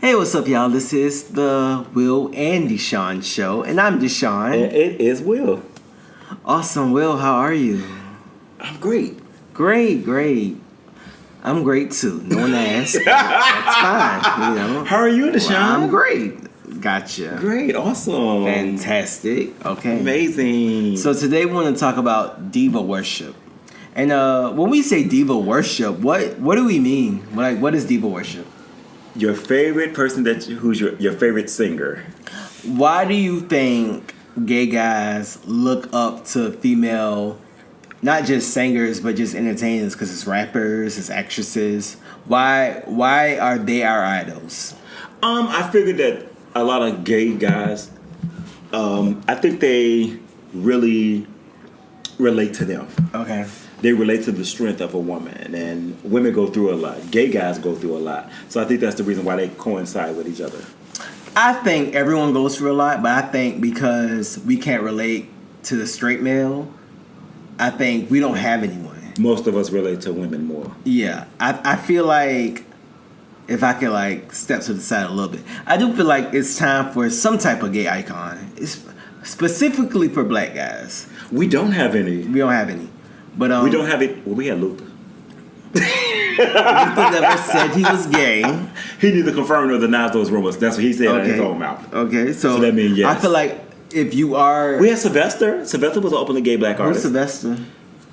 Hey, what's up, y'all? This is the Will and Deshaun show, and I'm Deshaun. And it is Will. Awesome, Will. How are you? I'm great. Great. I'm great too. No one asked. That's fine. You know. How are you, Deshaun? Well, I'm great. Gotcha. Great. Awesome. Fantastic. Okay. Amazing. So today we want to talk about Diva Worship. And when we say Diva Worship, what do we mean? What is Diva Worship? Your favorite person who's your favorite singer? Why do you think gay guys look up to female, not just singers, but just entertainers? Because it's rappers, it's actresses. Why are they our idols? I figured that a lot of gay guys, I think they really relate to them. Okay. They relate to the strength of a woman, and women go through a lot. Gay guys go through a lot. So I think that's the reason why they coincide with each other. I think everyone goes through a lot, but I think because we can't relate to the straight male, I think we don't have anyone. Most of us relate to women more. Yeah. I feel like, if I could step to the side a little bit, I do feel like it's time for some type of gay icon. It's specifically for black guys. We don't have any. We don't have any. But we don't have it. Well, we had Luther. Luther never said he was gay. He neither confirmed nor denied those rumors. That's what he said out of his own mouth. Okay, so that means yes. I feel like if you are... We had Sylvester. Sylvester was an openly gay black artist. Who's Sylvester?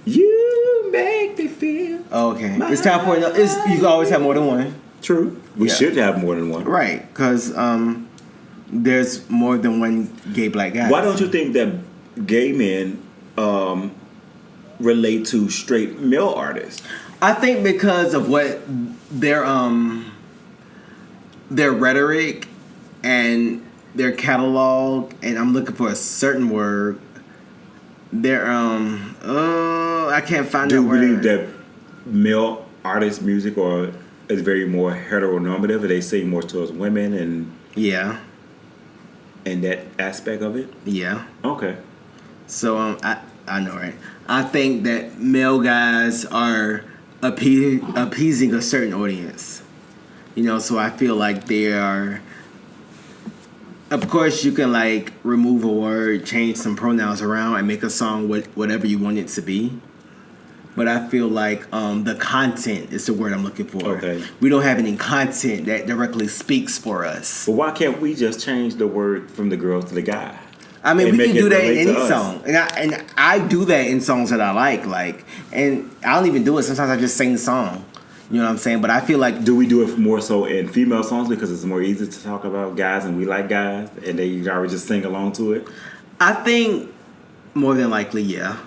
You make me feel... Oh, okay. It's time for... You can always have more than one. True. We should have more than one. Right, because there's more than one gay black guy. Why don't you think that gay men relate to straight male artists? I think because of what their rhetoric and their catalog, and I'm looking for a certain word. Their I can't find that word. Do you believe that male artists' music is very more heteronormative, and they sing more towards women and that aspect of it? Yeah. Okay. So I know, right? I think that male guys are appeasing a certain audience. You know, so I feel like they are... Of course, you can remove a word, change some pronouns around, and make a song whatever you want it to be. But I feel like the content is the word I'm looking for. Okay. We don't have any content that directly speaks for us. But why can't we just change the word from the girl to the guy? I mean, we can do that in any song, and I do that in songs that I like, and I don't even do it. Sometimes I just sing the song. You know what I'm saying? But I feel like... Do we do it more so in female songs because it's more easy to talk about guys and we like guys, and they already just sing along to it? I think more than likely, yeah.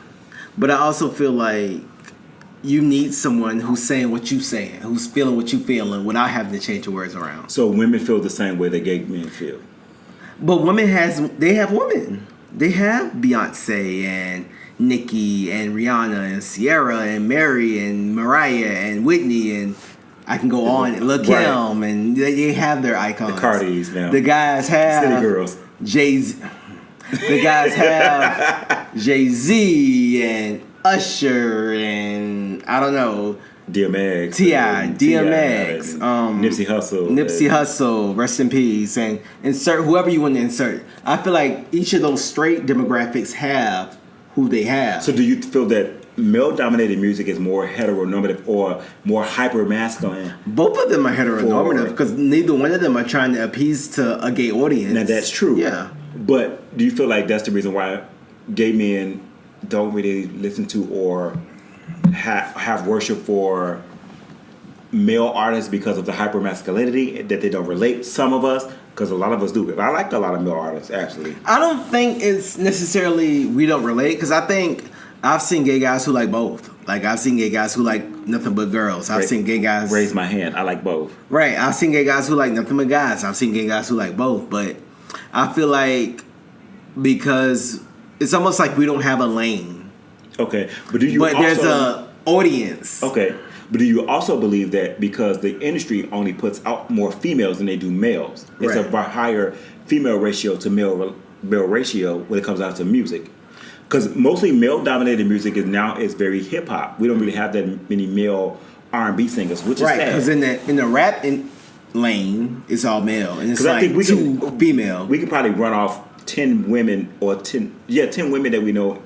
But I also feel like you need someone who's saying what you saying, who's feeling what you feeling, without having to change the words around. So women feel the same way that gay men feel. But women have women. They have Beyonce and Nicki and Rihanna and Ciara and Mary and Mariah and Whitney, and I can go on, and Lil' Kim, and they have their icons. The Cardis now. The guys have City Girls. Jay-Z. The guys have Jay-Z and Usher and I don't know. DMX, T.I., DMX, Nipsey Hussle, rest in peace, and insert whoever you want to insert. I feel like each of those straight demographics have who they have. So do you feel that male-dominated music is more heteronormative or more hyper-masculine? Both of them are heteronormative because neither one of them are trying to appease to a gay audience. Now that's true. Yeah. But do you feel like that's the reason why gay men don't really listen to or have worship for male artists because of the hyper-masculinity, that they don't relate? Some of us, because a lot of us do. I like a lot of male artists, actually. I don't think it's necessarily we don't relate, because I think I've seen gay guys who like both. I've seen gay guys who like nothing but girls. I've seen gay guys... Raise my hand. I like both. Right. I've seen gay guys who like nothing but guys. I've seen gay guys who like both. But I feel like because it's almost like we don't have a lane. Okay, but there's a audience. Okay, but do you also believe that because the industry only puts out more females than they do males, it's a higher female ratio to male ratio when it comes down to music? Because mostly male-dominated music is very hip hop. We don't really have that many male R&B singers, which is sad. Right, because in the rap lane is all male, and it's 'Cause I like think we two can- female. We could probably run off 10 women or 10 women that we know,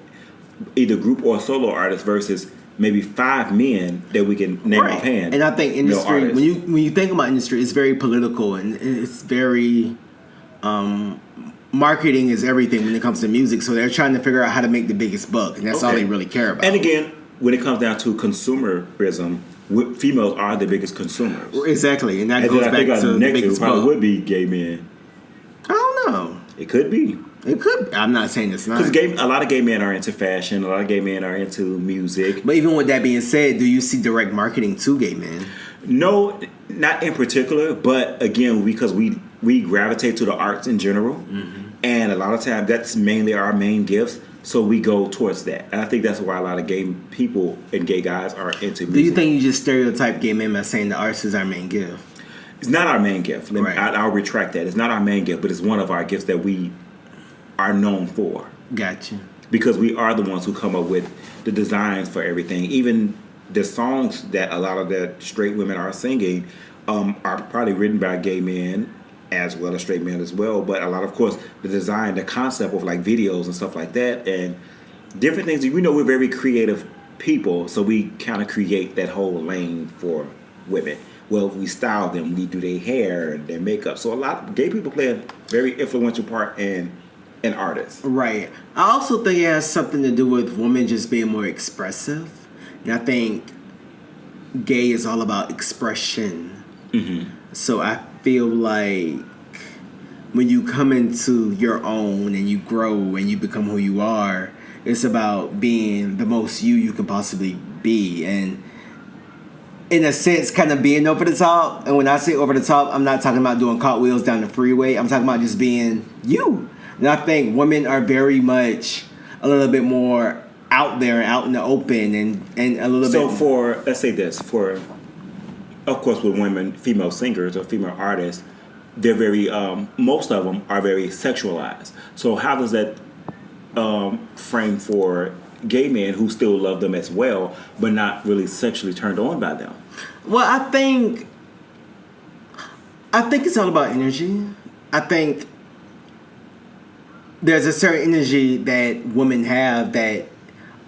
either group or solo artists, versus maybe 5 men that we can name Right. offhand. And I think male industry, artists. when you think about industry, it's very political and it's very marketing is everything when it comes to music. So they're trying to figure out how to make the biggest buck, and that's all Okay. they really care about. And again, when it comes down to consumerism, females are the biggest consumers. Exactly, and that And goes then I back think to our the next biggest probably buck. would be gay men. I don't know. It could be. It could. I'm not saying it's not. Because a lot of gay men are into fashion. A lot of gay men are into music. But even with that being said, do you see direct marketing to gay men? No, not in particular. But again, because we gravitate to the arts in general, and a lot of times that's mainly our main gifts. So we go towards that, and I think that's why a lot of gay people and gay guys are into music. Do you think you just stereotype gay men by saying the arts is our main gift? It's not our main gift. Right. I'll retract that. It's not our main gift, but it's one of our gifts that we are known for. Gotcha. Because we are the ones who come up with the designs for everything. Even the songs that a lot of the straight women are singing are probably written by gay men as well as straight men as well. But a lot, of course, the design, the concept of like videos and stuff like that and different things. We know we're very creative people, so we kind of create that whole lane for women. Well, we style them, we do their hair and their makeup. So a lot of gay people play a very influential part in artists. Right. I also think it has something to do with women just being more expressive. And I think gay is all about expression. So I feel like when you come into your own and you grow and you become who you are, it's about being the most you can possibly be. And in a sense, kind of being over the top. And when I say over the top, I'm not talking about doing cartwheels down the freeway. I'm talking about just being you. And I think women are very much a little bit more out there, out in the open, and a little So bit. for, let's say this, for, of course, with women, female singers or female artists, they're very, most of them are very sexualized. So how does that frame for gay men who still love them as well, but not really sexually turned on by them? Well, I think it's all about energy. I think there's a certain energy that women have that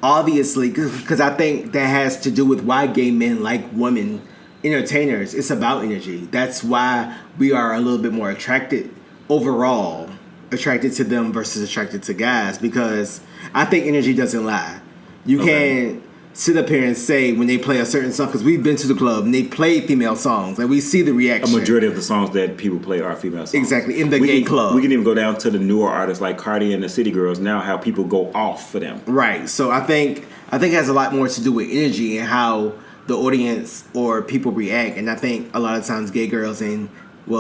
obviously, because I think that has to do with why gay men like women entertainers. It's about energy. That's why we are a little bit more attracted overall, attracted to them versus attracted to guys, because I think energy doesn't lie. You can't sit up here and say when they play a certain song, because we've been to the club and they play female songs and we see the A reaction. majority of the songs that people play are female songs. Exactly, in the We gay can- club. We can even go down to the newer artists like Cardi and the City Girls now, how people go off for them. Right. So I think it has a lot more to do with energy and how the audience or people react. And I think a lot of times gay girls and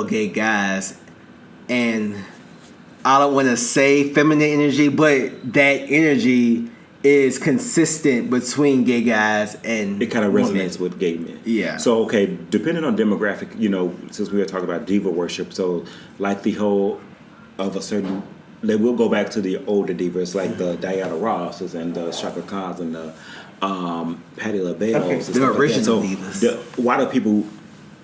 gay guys, and I don't want to say feminine energy, but that energy is consistent between gay guys and It kind of women. resonates with gay men. Yeah. So, okay, depending on demographic, since we were talking about diva worship, so like the whole of a certain, they will go back to the older divas like the Diana Rosses and the Shaka Khans and the Patti LaBelle's. Okay. and The stuff like that. original So divas. why do people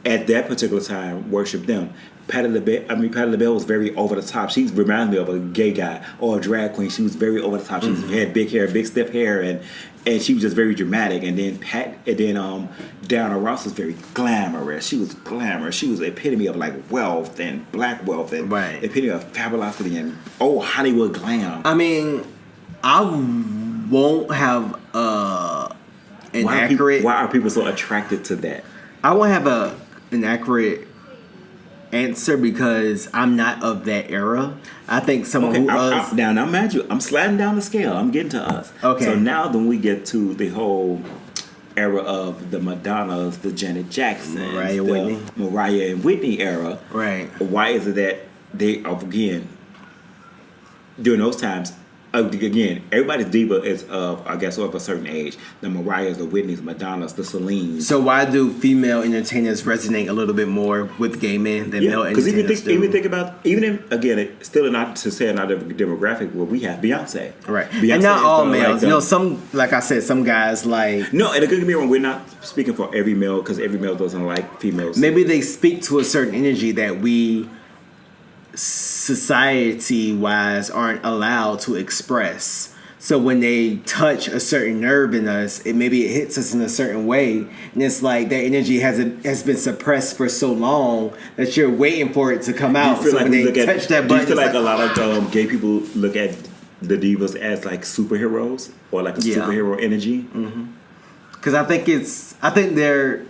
at that particular time worship them? Patti LaBelle was very over the top. She reminds me of a gay guy or a drag queen. She was very over the top. She had big hair, big stiff hair, and she was just very dramatic. And then Diana Ross was very glamorous. She was glamorous. She was the epitome of like wealth and black wealth and Right. epitome of fabulosity and Hollywood glam. I mean, I won't have an accurate. Why are people so attracted to that? I won't have an accurate answer because I'm not of that era. I think someone Okay, who was. now mind you, I'm sliding down the scale. I'm getting to us. Okay. So now then we get to the whole era of the Madonnas, the Janet Jacksons, Mariah the Whitney. Mariah and Whitney era. Right. Why is it that they, again, during those times, again, everybody's diva is of, I guess, of a certain age. The Mariahs, the Whitneys, Madonnas, the Celines. So why do female entertainers resonate a little bit more with gay men than male entertainers Because do? even think about, again, it's still not to say another demographic where we have Beyonce. Right. Beyonce And not all males. like Some, like I said, some guys like... No, and don't get me wrong, we're not speaking for every male because every male doesn't like females. Maybe they speak to a certain energy that we, society-wise, aren't allowed to express. So when they touch a certain nerve in us, maybe it hits us in a certain way, and it's like that energy has been suppressed for so long that you're waiting for it to come out. Do you feel so like when they touch that button, do you feel like a lot of gay people look at the divas as like superheroes or like a superhero energy? Because I think they're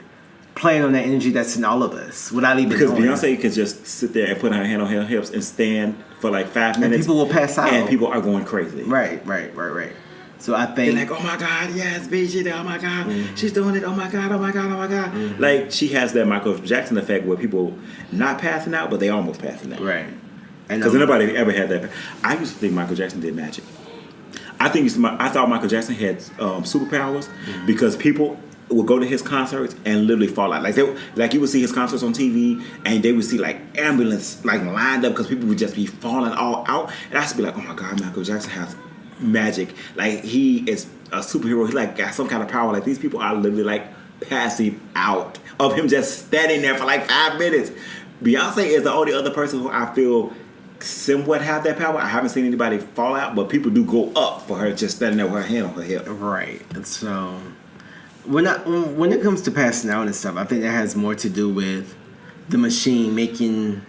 playing on that energy that's in all of us without even because knowing. Beyonce could just sit there and put her hand on her hips and stand for like 5 minutes. And people will pass out. And people are going crazy. Right. So I think... They're like, oh my God, yes, bitch, oh my God, she's doing it, oh my God. Like, she has that Michael Jackson effect where people not passing out, but they almost passing out. Right. Because nobody ever had that. I used to think Michael Jackson did magic. I thought Michael Jackson had superpowers because people would go to his concerts and literally fall out. Like you would see his concerts on TV and they would see like ambulance like lined up because people would just be falling all out. And I used to be like, oh my God, Michael Jackson has magic. Like he is a superhero. He like got some kind of power. Like these people are literally like passing out of him just standing there for like 5 minutes. Beyonce is the only other person who I feel somewhat have that power. I haven't seen anybody fall out, but people do go up for her just standing there with her hand on her hip. Right. So when it comes to passing out and stuff, I think that has more to do with the machine making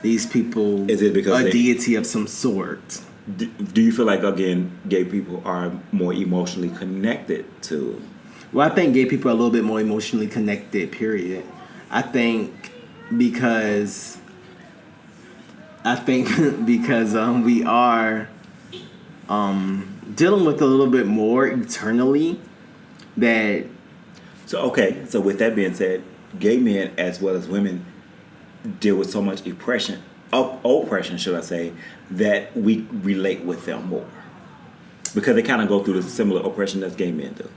these people a deity of some sort. Do you feel like, again, gay people are more emotionally connected to? Well, I think gay people are a little bit more emotionally connected, period. I think because we are dealing with a little bit more eternally that... So with that being said, gay men as well as women deal with so much oppression, should I say, that we relate with them more. Because they kind of go through the similar oppression as gay men do.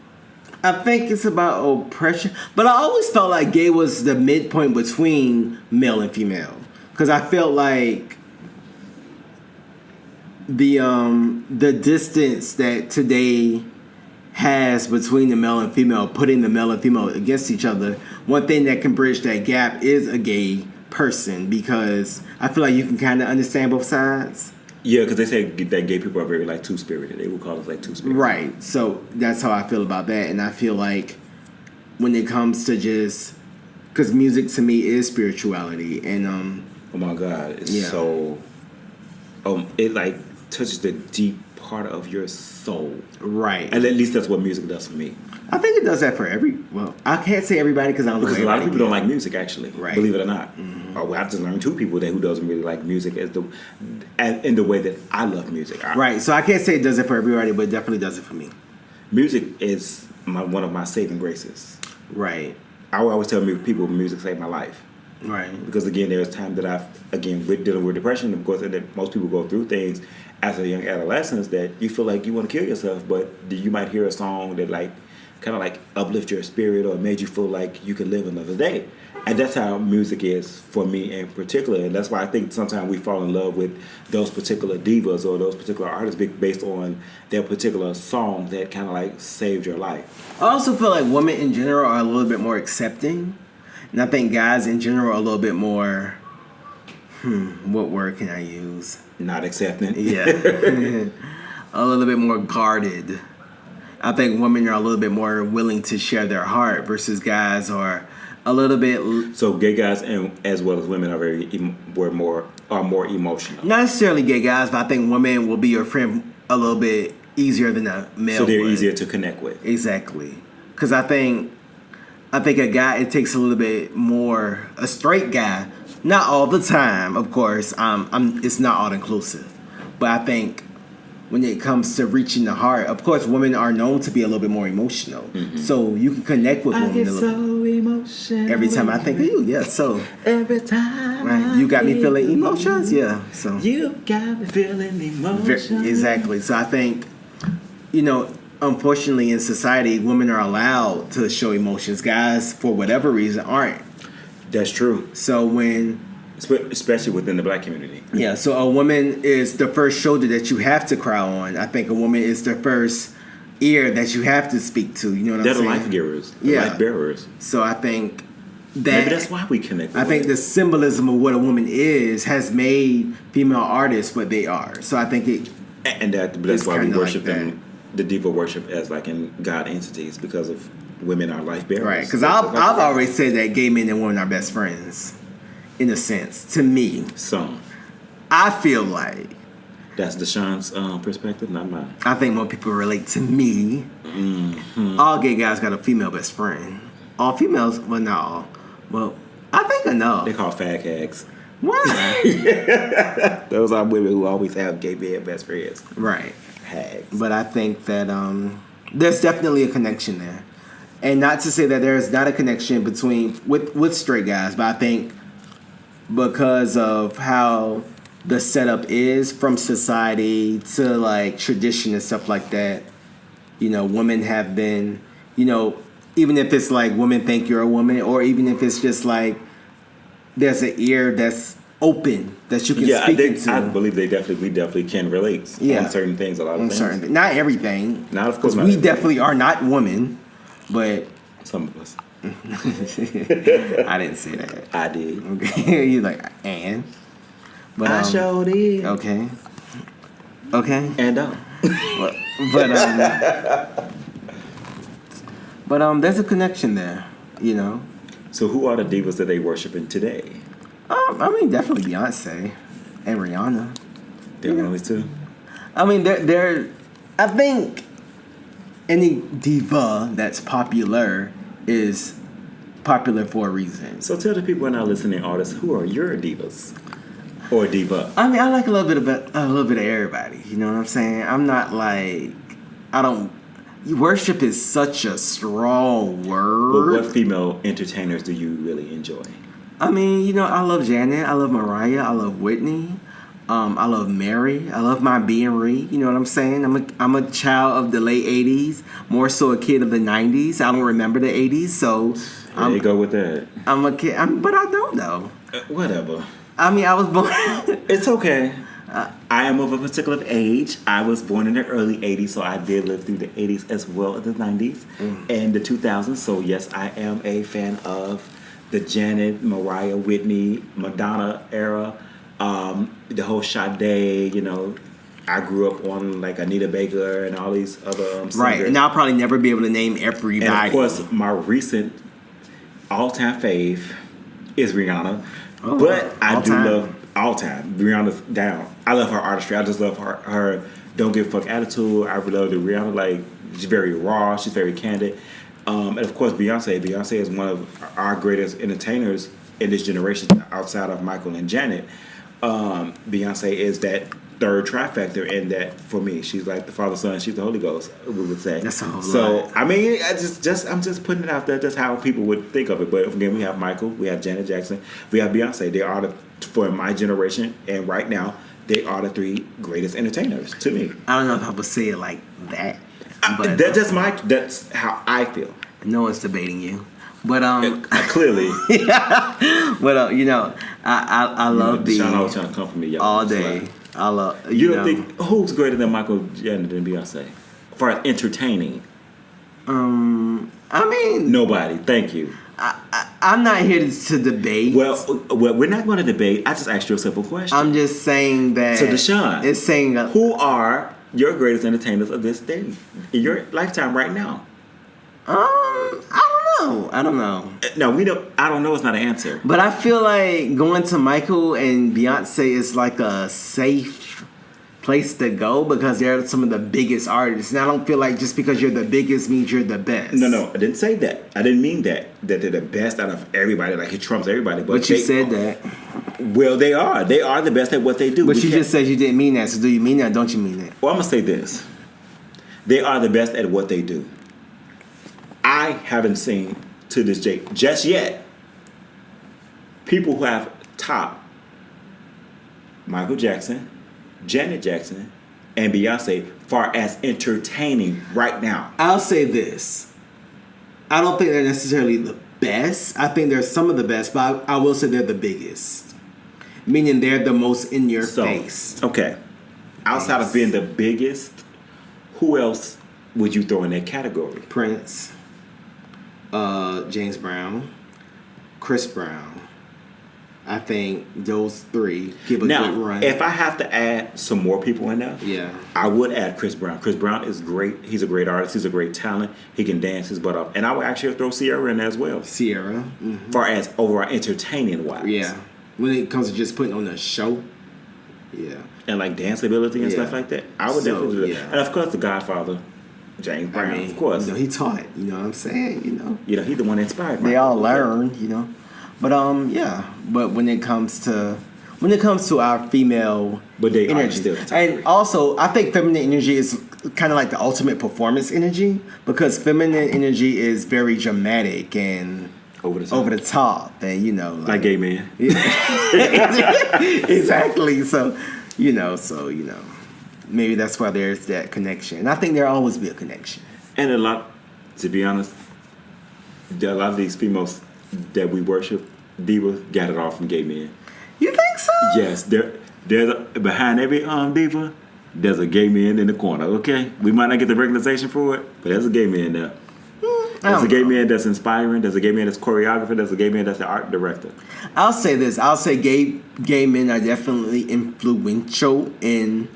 I think it's about oppression. But I always felt like gay was the midpoint between male and female. Because I felt like the distance that today has between the male and female, putting the male and female against each other, one thing that can bridge that gap is a gay person, because I feel like you can kind of understand both sides. Yeah, because they say that gay people are very like two-spirited. They would call us like two-spirited. Right. So that's how I feel about that. And I feel like when it comes to just... Because music to me is spirituality. And oh my God. It's so... it like touches the deep part of your soul. Right. And at least that's what music does for me. I think it does that for well, I can't say everybody because I don't know. Because a lot of people don't like music, actually. Right. Believe it or not. Mm-hmm. Or I've just learned 2 people who doesn't really like music in the way that I love music. Right. So I can't say it does it for everybody, but it definitely does it for me. Music is one of my saving graces. Right. I always tell people music saved my life. Right. Because again, there's times that with dealing with depression, of course, that most people go through things as a young adolescent that you feel like you want to kill yourself, but you might hear a song that like kind of like uplift your spirit or made you feel like you could live another day. And that's how music is for me in particular. And that's why I think sometimes we fall in love with those particular divas or those particular artists based on their particular song that kind of like saved your life. I also feel like women in general are a little bit more accepting. And I think guys in general are a little bit more, what word can I use? Not accepting. Yeah. A little bit more guarded. I think women are a little bit more willing to share their heart versus guys are a little bit... So gay guys and as well as women are more emotional. Not necessarily gay guys, but I think women will be your friend a little bit easier than a male. So they're easier to connect with. Exactly. Because I think a guy, it takes a little bit more... A straight guy, not all the time, of course. It's not all inclusive. But I think when it comes to reaching the heart, of course, women are known to be a little bit more emotional. Mm-hmm. So you can connect with women a little bit. emotion. Every time I think of you, yeah. So Every time. right, you got me feeling emotions, yeah. So You got me feeling emotions. exactly. So I think, unfortunately in society, women are allowed to show emotions. Guys, for whatever reason, aren't. That's true. So when Especially within the black community. yeah, so a woman is the first shoulder that you have to cry on. I think a woman is the first ear that you have to speak to. You know what They're I'm the saying? life givers. Yeah. Life bearers. So I think that Maybe that's why we connect. I think the symbolism of what a woman is has made female artists what they are. So I think it. And that's It's why we kinda worship like them, the diva worship as like in God entities, because of women are life bearers. Right, because I've always said that gay men and women are best friends, in a sense. To me, Some. I feel like That's Deshaun's perspective, not mine. I think more people relate to me. Mm-hmm. All gay guys got a female best friend. All females, well, not all. Well, I think enough. They call fag hags. Why? Those are women who always have gay men best friends. Right. Hags. But I think that there's definitely a connection there. And not to say that there's not a connection between with straight guys, but I think because of how the setup is from society to like tradition and stuff like that, women have been, even if it's like women think you're a woman, or even if it's just like there's an ear that's open that you can speak into. I believe we definitely can relate on certain things, a lot of things. Not everything. Not, of course, not we everything. definitely are not women, but Some of us. I didn't say that. I did. Okay, you're like, but I showed it. Okay. And But there's a connection there, So who are the divas that they worshiping today? I mean, definitely Beyonce and Rihanna. They're only two. I mean, they're. I think any diva that's popular is popular for a reason. So tell the people who are not listening, artists, who are your divas or diva? I mean, I like a little bit of everybody. You know what I'm saying? I'm not like I don't. Worship is such a strong word. But what female entertainers do you really enjoy? I mean, I love Janet. I love Mariah. I love Whitney. I love Mary. I love my B&Ree. You know what I'm saying? I'm a child of the late 80s, more so a kid of the 90s. I don't remember the 80s, so There you go with that. I'm a kid. But I don't know. Whatever. I mean, I was born. It's okay. I am of a particular age. I was born in the early 80s, so I did live through the 80s as well as the 90s and the 2000s. So, yes, I am a fan of the Janet, Mariah, Whitney, Madonna era, the whole Sade, I grew up on like Anita Baker and all these other singers. Right, and I'll probably never be able to name everybody. And of course, my recent all-time fave is Rihanna. Oh, but I do all-time. love all-time. Rihanna's down. I love her artistry. I just love her don't give a fuck attitude. I love the Rihanna. Like, she's very raw. She's very candid. And of course, Beyonce. Beyonce is one of our greatest entertainers in this generation outside of Michael and Janet. Beyonce is that third trifecta in that for me. She's like the Father, Son, she's the Holy Ghost, we would say. That's a whole so lot. I mean, I'm just putting it out there. That's how people would think of it. But again, we have Michael, we have Janet Jackson, we have Beyonce. They are for my generation, and right now they are the three greatest entertainers to me. I don't know if I would say it like that. But That's how I feel. no one's debating you. But Clearly, but I love Sean the always trying to come for me, y'all. all Just day. like- I love You don't think who's greater than Michael Janet than Beyonce? For entertaining, I mean, nobody. Thank you. I'm not here to debate. Well, we're not going to debate. I just asked you a simple question. I'm just saying that. So, Deshaun, it's saying who are your greatest entertainers of this day in your lifetime right now? I don't know. No, we don't. I don't know. It's not an answer. But I feel like going to Michael and Beyonce is like a safe place to go because they're some of the biggest artists. And I don't feel like just because you're the biggest means you're the best. No, I didn't say that. I didn't mean that they're the best out of everybody, like it trumps everybody. But you said that. Well, they are. They are the best at what they do. But you just said you didn't mean that. So do you mean that or don't you mean that? Well, I'm going to say this. They are the best at what they do. I haven't seen to this just yet. People who have topped Michael Jackson, Janet Jackson, and Beyonce far as entertaining right now. I'll say this. I don't think they're necessarily the best. I think they're some of the best, but I will say they're the biggest. Meaning they're the most in your face. Okay. Outside of being the biggest, who else would you throw in that category? Prince, James Brown, Chris Brown. I think those three give a good run. If I have to add some more people in there, I would add Chris Brown. Chris Brown is great. He's a great artist. He's a great talent. He can dance his butt off. And I would actually throw Sierra in there as well. Sierra. Mm-hmm. Far as overall entertaining wise. Yeah. When it comes to just putting on a show. Yeah. And like dance ability and stuff like that. I would definitely do that. Yeah. And of course the Godfather, James Brown, of course. He taught, you know what I'm saying? He's the one that inspired me. They all learn, But but when it comes to our female energy, and also I think feminine energy is kind of like the ultimate performance energy, because feminine energy is very dramatic and over the top, and like gay men. Exactly. So maybe that's why there's that connection, and I think there'll always be a connection. And to be honest, a lot of these females that we worship, divas, got it all from gay men. You think so? Yes, behind every diva, there's a gay man in the corner. Okay, we might not get the recognition for it, but there's a gay man there. There's a gay man that's inspiring. There's a gay man that's choreographer. There's a gay man that's the art director. I'll say this. I'll say gay men are definitely influential in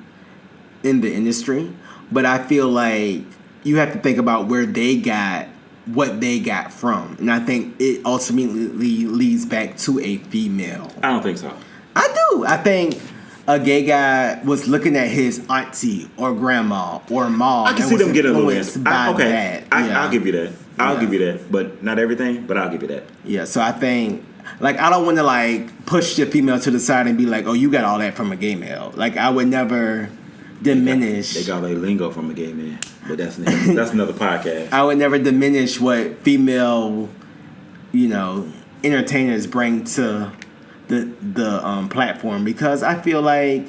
the industry, but I feel like you have to think about where they got what they got from, and I think it ultimately leads back to a female. I don't think so. I do. I think a gay guy was looking at his auntie or grandma or mom. I can see them get influenced. I'll give you that. I'll give you that, but not everything. But I'll give you that. Yeah. So I think, I don't want to push the female to the side and be like, "Oh, you got all that from a gay male." I would never diminish. They got a lingo from a gay man, but that's another podcast. I would never diminish what female, entertainers bring to the platform, because I feel like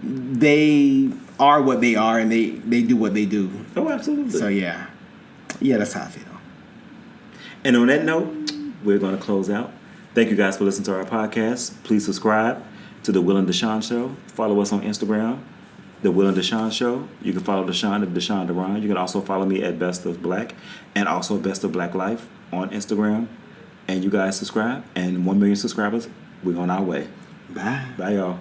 they are what they are and they do what they do. Oh, absolutely. So yeah, that's how I feel. And on that note, we're going to close out. Thank you guys for listening to our podcast. Please subscribe to The Will and Deshaun Show. Follow us on Instagram, The Will and Deshaun Show. You can follow Deshaun at Deshaun Deron. You can also follow me at Best of Black and also Best of Black Life on Instagram. And you guys subscribe. And 1 million subscribers, we're on our way. Bye. Bye, y'all.